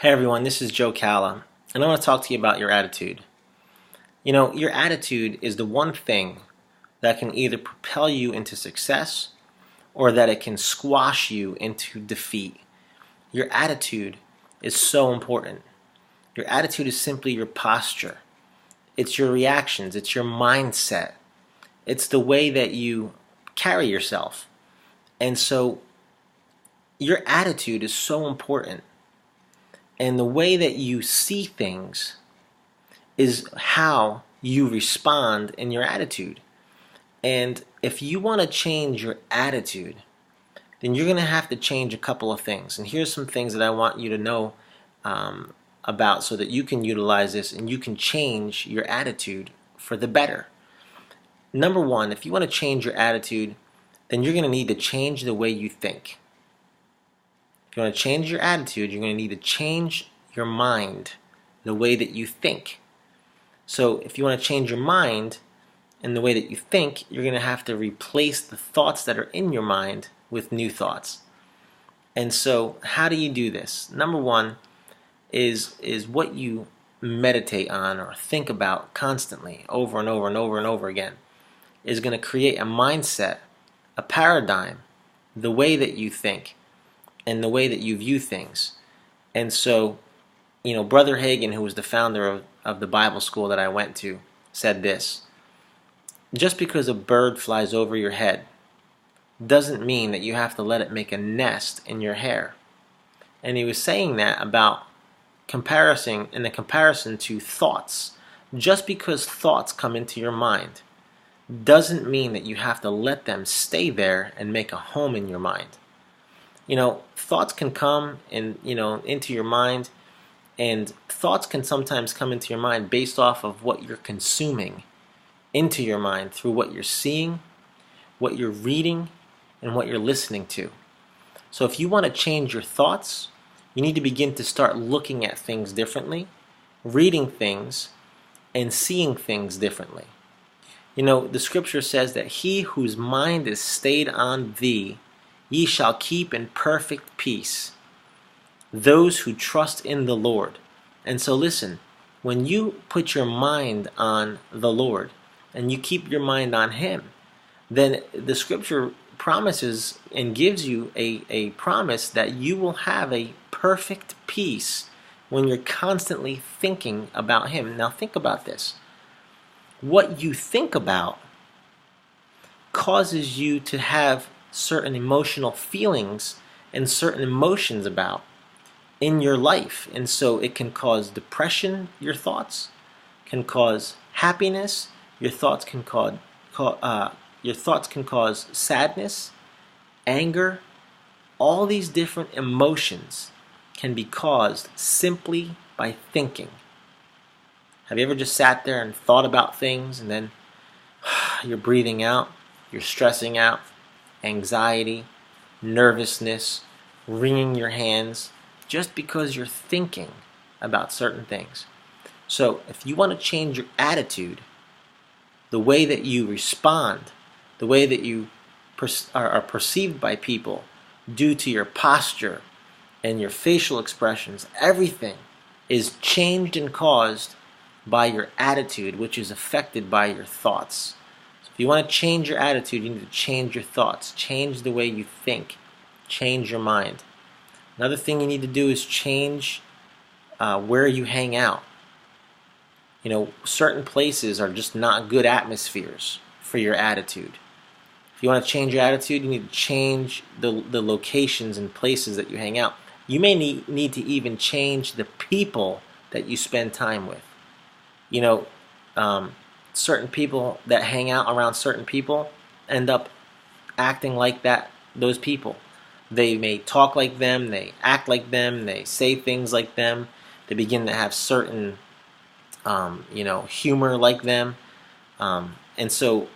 Hey everyone, this is Joe Cala, and I want to talk to you about your attitude. You know, your attitude is the one thing that can either propel you into success or that it can squash you into defeat. Your attitude is so important. Your attitude is simply your posture. It's your reactions, it's your mindset. It's the way that you carry yourself. And so your attitude is so important. And the way that you see things is how you respond in your attitude. And if you want to change your attitude, then you're going to have to change a couple of things. And here's some things that I want you to know about so that you can utilize this and you can change your attitude for the better. Number one, if you want to change your attitude, then you're going to need to change the way you think. If you want to change your attitude, you're going to need to change your mind, the way that you think. So if you want to change your mind and the way that you think, you're going to have to replace the thoughts that are in your mind with new thoughts. And so how do you do this? Number one is what you meditate on or think about constantly over and over and over and over again is going to create a mindset, a paradigm, the way that you think and the way that you view things. And so, Brother Hagin, who was the founder of the Bible school that I went to, said this: just because a bird flies over your head doesn't mean that you have to let it make a nest in your hair. And he was saying that about comparison to thoughts. Just because thoughts come into your mind doesn't mean that you have to let them stay there and make a home in your mind. Thoughts can come into your mind, and thoughts can sometimes come into your mind based off of what you're consuming into your mind through what you're seeing, what you're reading, and what you're listening to. So if you want to change your thoughts, you need to begin to start looking at things differently, reading things, and seeing things differently. The scripture says that he whose mind is stayed on thee, ye shall keep in perfect peace, those who trust in the Lord. And so listen, when you put your mind on the Lord and you keep your mind on Him, then the scripture promises and gives you a promise that you will have a perfect peace when you're constantly thinking about Him. Now think about this. What you think about causes you to have certain emotional feelings and certain emotions about in your life. And so it can cause depression, your thoughts can cause happiness, your thoughts can cause sadness, anger. All these different emotions can be caused simply by thinking. Have you ever just sat there and thought about things and then you're breathing out, you're stressing out, anxiety, nervousness, wringing your hands, just because you're thinking about certain things? So if you want to change your attitude, the way that you respond, the way that you are perceived by people due to your posture and your facial expressions, everything is changed and caused by your attitude, which is affected by your thoughts. So if you want to change your attitude, you need to change your thoughts, change the way you think, change your mind. Another thing you need to do is change where you hang out. Certain places are just not good atmospheres for your attitude. If you want to change your attitude, you need to change the locations and places that you hang out. You may need to even change the people that you spend time with. Certain people that hang out around certain people end up acting like those people. They may talk like them, they act like them, they say things like them, they begin to have certain humor like them. And so,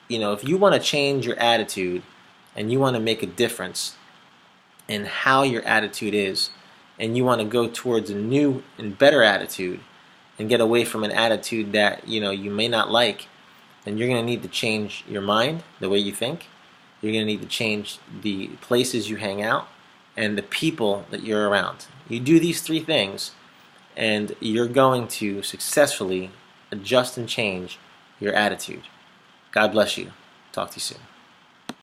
if you want to change your attitude and you want to make a difference in how your attitude is, and you want to go towards a new and better attitude and get away from an attitude that you may not like, then you're going to need to change your mind, the way you think. You're going to need to change the places you hang out, and the people that you're around. You do these three things, and you're going to successfully adjust and change your attitude. God bless you. Talk to you soon.